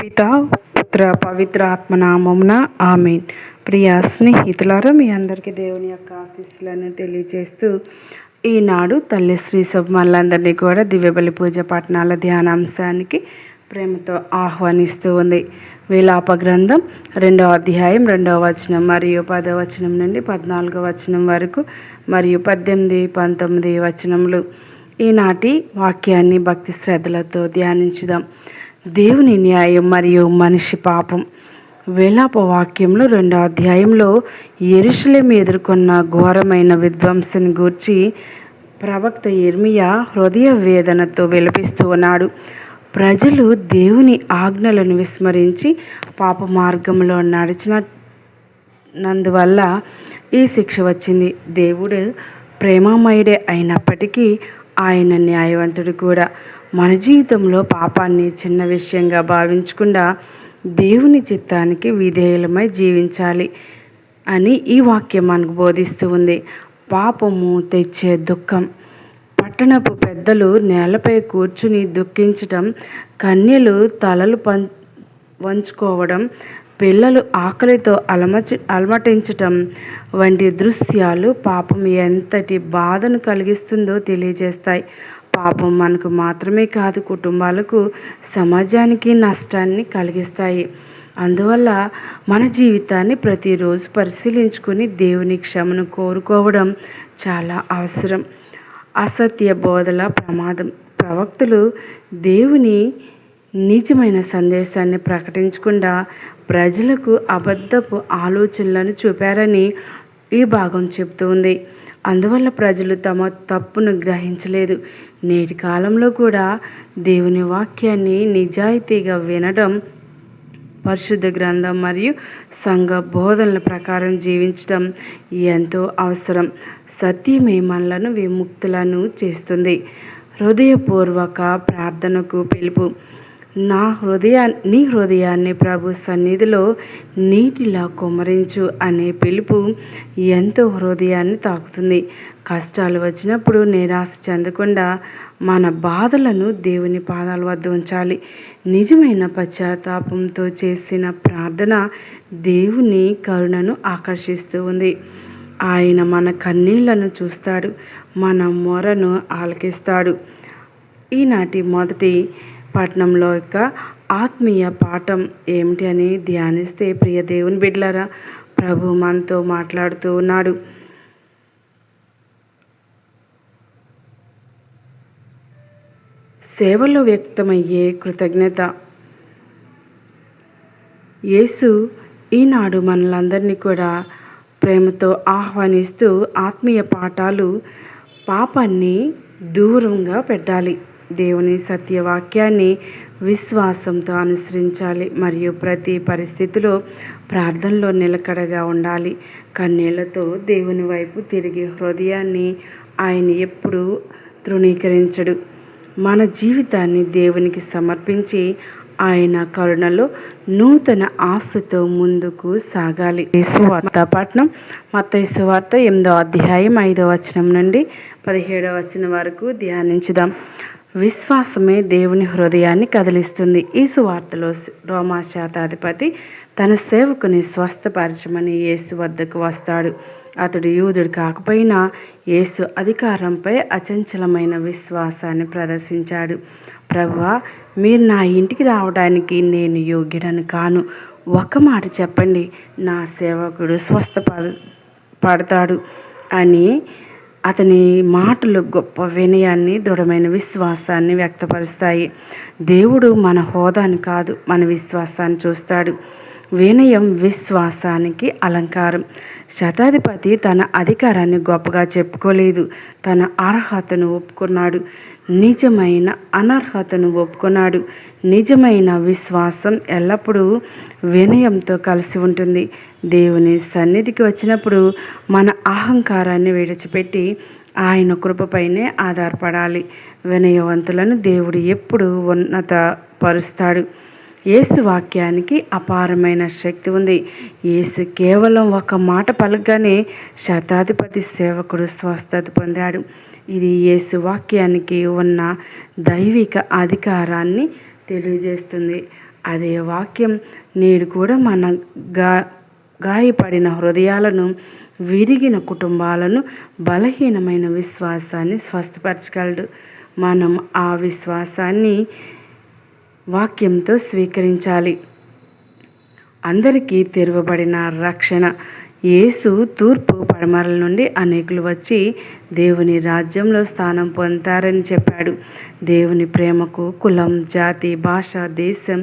పిత పుత్ర పవిత్ర ఆత్మనామమున ఆమేన్. ప్రియ స్నేహితులారా, మీ అందరికీ దేవుని యొక్క ఆశీస్సులను తెలియజేస్తూ ఈనాడు తల్లి శ్రీ శుభమల్లందరినీ కూడా దివ్యబలి పూజ పట్టణాల ధ్యానాంశానికి ప్రేమతో ఆహ్వానిస్తూ ఉంది. విలాప గ్రంథం 2వ అధ్యాయం 2వ వచనం మరియు 10వ వచనం నుండి 14వ వచనం వరకు మరియు 18, 19 వచనములు. ఈనాటి వాక్యాన్ని భక్తి శ్రద్ధలతో ధ్యానించుదాం. దేవుని న్యాయం మరియు మనిషి పాపం. విలాప వాక్యంలో 2వ అధ్యాయంలో యెరూషలేము ఎదుర్కొన్న ఘోరమైన విధ్వంసం గూర్చి ప్రవక్త యిర్మీయా హృదయ వేదనతో విలపిస్తూ ఉన్నాడు. ప్రజలు దేవుని ఆజ్ఞలను విస్మరించి పాప మార్గంలో నడిచినందువల్ల ఈ శిక్ష వచ్చింది. దేవుడు ప్రేమమయుడే అయినప్పటికీ ఆయన న్యాయవంతుడు కూడా. మన జీవితంలో పాపాన్ని చిన్న విషయంగా భావించకుండా దేవుని చిత్తానికి విధేయులమై జీవించాలి అని ఈ వాక్యం మనకు బోధిస్తూ ఉంది. పాపము తెచ్చే దుఃఖం. పట్టణపు పెద్దలు నేలపై కూర్చుని దుఃఖించటం, కన్యలు తలలు వంచుకోవడం, పిల్లలు ఆకలితో అలమటించటం వంటి దృశ్యాలు పాపం ఎంతటి బాధను కలిగిస్తుందో తెలియజేస్తాయి. పాపం మనకు మాత్రమే కాదు, కుటుంబాలకు, సమాజానికి నష్టాన్ని కలిగిస్తాయి. అందువల్ల మన జీవితాన్ని ప్రతిరోజు పరిశీలించుకొని దేవుని క్షమను కోరుకోవడం చాలా అవసరం. అసత్య బోధల ప్రమాదం. ప్రవక్తలు దేవుని నిజమైన సందేశాన్ని ప్రకటించకుండా ప్రజలకు అబద్ధపు ఆలోచనలను చూపారని ఈ భాగం చెబుతుంది. అందువల్ల ప్రజలు తమ తప్పును గ్రహించలేదు. నేటి కాలంలో కూడా దేవుని వాక్యాన్ని నిజాయితీగా వినడం, పరిశుద్ధ గ్రంథం మరియు సంఘ బోధనల ప్రకారం జీవించడం ఎంతో అవసరం. సత్యమే మనలను విముక్తులను చేస్తుంది. హృదయపూర్వక ప్రార్థనకు పిలుపు. నీ హృదయాన్ని ప్రభు సన్నిధిలో నీటిలా కుమ్మరించు అనే పిలుపు ఎంతో హృదయాన్ని తాకుతుంది. కష్టాలు వచ్చినప్పుడు నిరాశ చెందకుండా మన బాధలను దేవుని పాదాల వద్ద ఉంచాలి. నిజమైన పశ్చాత్తాపంతో చేసిన ప్రార్థన దేవుని కరుణను ఆకర్షిస్తూ ఉంది. ఆయన మన కన్నీళ్లను చూస్తాడు, మన మొరను ఆలకిస్తాడు. ఈనాటి మొదటి పట్టణంలో యొక్క ఆత్మీయ పాఠం ఏమిటి అని ధ్యానిస్తే, ప్రియ దేవుని బిడ్డలారా, ప్రభు మనతో మాట్లాడుతూ ఉన్నాడు. సేవలో వ్యక్తమయ్యే కృతజ్ఞత. యేసు ఈనాడు మనలందరినీ కూడా ప్రేమతో ఆహ్వానిస్తూ ఆత్మీయ పాఠాలు. పాపాన్ని దూరంగా పెట్టాలి, దేవుని సత్యవాక్యాన్ని విశ్వాసంతో అనుసరించాలి మరియు ప్రతి పరిస్థితిలో ప్రార్థనలో నిలకడగా ఉండాలి. కన్నీళ్లతో దేవుని వైపు తిరిగి హృదయాన్ని ఆయన ఎప్పుడూ తృణీకరించడు. మన జీవితాన్ని దేవునికి సమర్పించి ఆయన కరుణలో నూతన ఆశతో ముందుకు సాగాలి. సువార్త పఠనం. మత్తయి సువార్త 8వ అధ్యాయం 5వ వచనం నుండి 17వ వచనం వరకు ధ్యానించుదాం. విశ్వాసమే దేవుని హృదయాన్ని కదిలిస్తుంది. ఈ సువార్తలో రోమా శాతాధిపతి తన సేవకుని స్వస్థపరచమని యేసు వద్దకు వస్తాడు. అతడు యూదుడు కాకపోయినా యేసు అధికారంపై అచంచలమైన విశ్వాసాన్ని ప్రదర్శించాడు. ప్రభువా, మీరు నా ఇంటికి రావడానికి నేను యోగ్యుడను కాను. ఒక్క మాట చెప్పండి, నా సేవకుడు స్వస్థపడతాడు అని అతని మాటలు గొప్ప వినయాన్ని, దృఢమైన విశ్వాసాన్ని వ్యక్తపరుస్తాయి. దేవుడు మన హోదాను కాదు, మన విశ్వాసాన్ని చూస్తాడు. వినయం విశ్వాసానికి అలంకారం. శతాధిపతి తన అధికారాన్ని గొప్పగా చెప్పుకోలేదు, తన అర్హతను ఒప్పుకున్నాడు. నిజమైన అనర్హతను ఒప్పుకున్నాడు. నిజమైన విశ్వాసం ఎల్లప్పుడూ వినయంతో కలిసి ఉంటుంది. దేవుని సన్నిధికి వచ్చినప్పుడు మన అహంకారాన్ని విడిచిపెట్టి ఆయన కృపపైనే ఆధారపడాలి. వినయవంతులను దేవుడు ఎప్పుడు ఉన్నతపరుస్తాడు. యేసు వాక్యానికి అపారమైన శక్తి ఉంది. యేసు కేవలం ఒక మాట పలకగానే శతాధిపతి సేవకుడు స్వస్థత పొందాడు. ఇది యేసు వాక్యానికి ఉన్న దైవిక అధికారాన్ని తెలియజేస్తుంది. అదే వాక్యం నేడు కూడా మన గా గాయపడిన హృదయాలను, విరిగిన కుటుంబాలను, బలహీనమైన విశ్వాసాన్ని స్వస్థపరచగలడు. మనం ఆ విశ్వాసాన్ని వాక్యంతో స్వీకరించాలి. అందరికీ తెరవబడిన రక్షణ. యేసు తూర్పు పడమరల నుండి అనేకులు వచ్చి దేవుని రాజ్యంలో స్థానం పొందుతారని చెప్పాడు. దేవుని ప్రేమకు కులం, జాతి, భాష, దేశం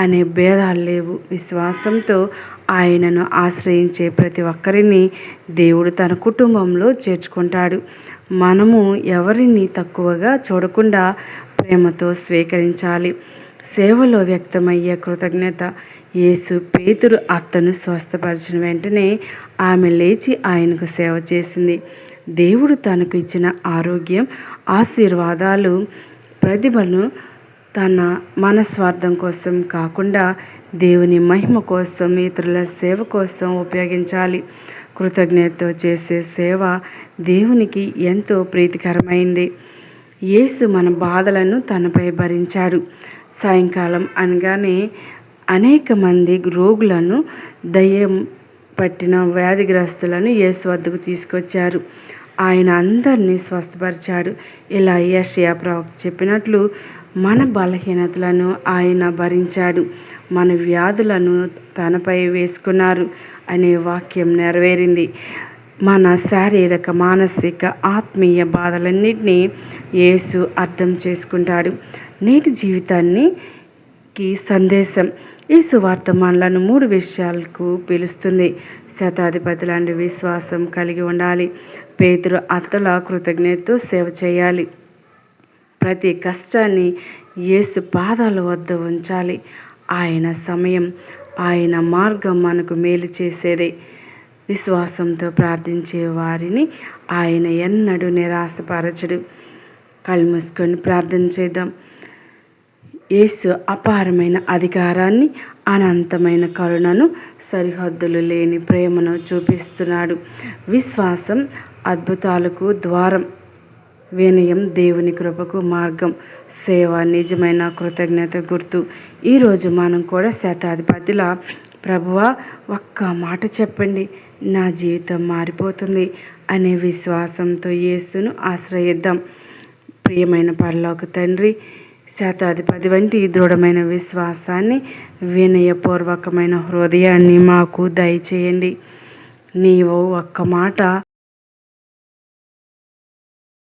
అనే భేదాలు లేవు. విశ్వాసంతో ఆయనను ఆశ్రయించే ప్రతి ఒక్కరిని దేవుడు తన కుటుంబంలో చేర్చుకుంటాడు. మనము ఎవరిని తక్కువగా చూడకుండా ప్రేమతో స్వీకరించాలి. సేవలో వ్యక్తమయ్యే కృతజ్ఞత. యేసు పేతురు అత్తను స్వస్థపరిచిన వెంటనే ఆమె లేచి ఆయనకు సేవ చేసింది. దేవుడు తనకు ఇచ్చిన ఆరోగ్యం, ఆశీర్వాదాలు, ప్రతిభను మన స్వార్థం కోసం కాకుండా దేవుని మహిమ కోసం, ఇతరుల సేవ కోసం ఉపయోగించాలి. కృతజ్ఞతతో చేసే సేవ దేవునికి ఎంతో ప్రీతికరమైంది. యేసు మన బాధలను తనపై భరించాడు. సాయంకాలం అనగానే అనేక మంది రోగులను, దయ్యం పట్టిన వ్యాధిగ్రస్తులను యేసు వద్దకు తీసుకొచ్చారు. ఆయన అందరినీ స్వస్థపరిచాడు. ఇలా యెషయా ప్రవక్త చెప్పినట్లు మన బలహీనతలను ఆయన భరించాడు, మన వ్యాధులను తనపై వేసుకున్నారు అనే వాక్యం నెరవేరింది. మన శారీరక, మానసిక, ఆత్మీయ బాధలన్నింటినీ యేసు అర్థం చేసుకుంటాడు. నేటి జీవితానికి సందేశం. ఈ సువార్త మనలను 3 విషయాలకు పిలుస్తుంది. శతాధిపతి లాంటి విశ్వాసం కలిగి ఉండాలి. పేతురు అత్తల కృతజ్ఞతతో సేవ చేయాలి. ప్రతి కష్టాన్ని యేసు పాదాల వద్ద ఉంచాలి. ఆయన సమయం, ఆయన మార్గం మనకు మేలు చేసేదే. విశ్వాసంతో ప్రార్థించే వారిని ఆయన ఎన్నడూ నిరాశపరచడు. కళ్ళు మూసుకొని ప్రార్థన చేద్దాం. యేసు అపారమైన అధికారాన్ని, అనంతమైన కరుణను, సరిహద్దులు లేని ప్రేమను చూపిస్తున్నాడు. విశ్వాసం అద్భుతాలకు ద్వారం, వినయం దేవుని కృపకు మార్గం, సేవ నిజమైన కృతజ్ఞత గుర్తు. ఈరోజు మనం కూడా శతాధిపతిలా, ప్రభువా ఒక్క మాట చెప్పండి, నా జీవితం మారిపోతుంది అనే విశ్వాసంతో యేసును ఆశ్రయిద్దాం. ప్రియమైన పరలోక తండ్రి, శతాధిపతి వంటి దృఢమైన విశ్వాసాన్ని, వినయపూర్వకమైన హృదయాన్ని మాకు దయచేయండి. నీవు ఒక్క మాట